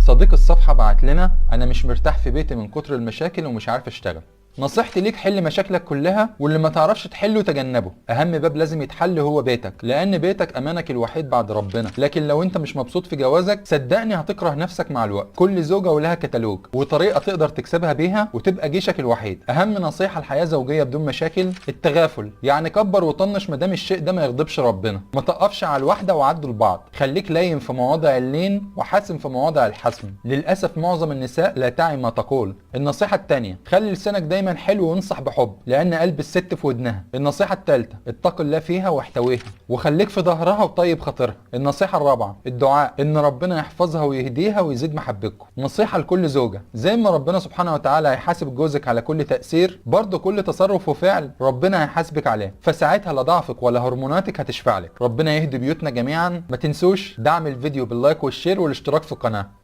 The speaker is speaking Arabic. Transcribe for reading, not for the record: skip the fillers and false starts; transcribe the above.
صديق الصفحة بعت لنا: انا مش مرتاح في بيتي من كتر المشاكل ومش عارف اشتغل. نصيحتي ليك: حل مشاكلك كلها، واللي ما تعرفش تحله تجنبه. اهم باب لازم يتحل هو بيتك، لان بيتك امانك الوحيد بعد ربنا. لكن لو انت مش مبسوط في جوازك صدقني هتكره نفسك مع الوقت. كل زوجة ولها كتالوج وطريقة تقدر تكسبها بيها وتبقى جيشك الوحيد. اهم نصيحة الحياة زوجية بدون مشاكل: التغافل، يعني كبر وطنش مادام الشيء ده ما يغضبش ربنا. ما تقفش على الواحدة وعدوا لبعض. خليك لاين في مواضع اللين وحاسم في مواضع الحسم. للاسف معظم النساء لا تعي ما تقول. النصيحة الثانية: خلي لسانك دايما حلو وانصح بحب، لان قلب الست في ودنها. النصيحة الثالثة: اتق الله فيها واحتويها وخليك في ظهرها وطيب خاطرها. النصيحة الرابعة: الدعاء، ان ربنا يحفظها ويهديها ويزيد محبتكم. نصيحة لكل زوجة: زي ما ربنا سبحانه وتعالى هيحاسب جوزك على كل تأثير، برضه كل تصرف وفعل ربنا هيحاسبك عليه، فساعتها لا ضعفك ولا هرموناتك هتشفع لك. ربنا يهدي بيوتنا جميعا. ما تنسوش دعم الفيديو باللايك والشير والاشتراك في القناة.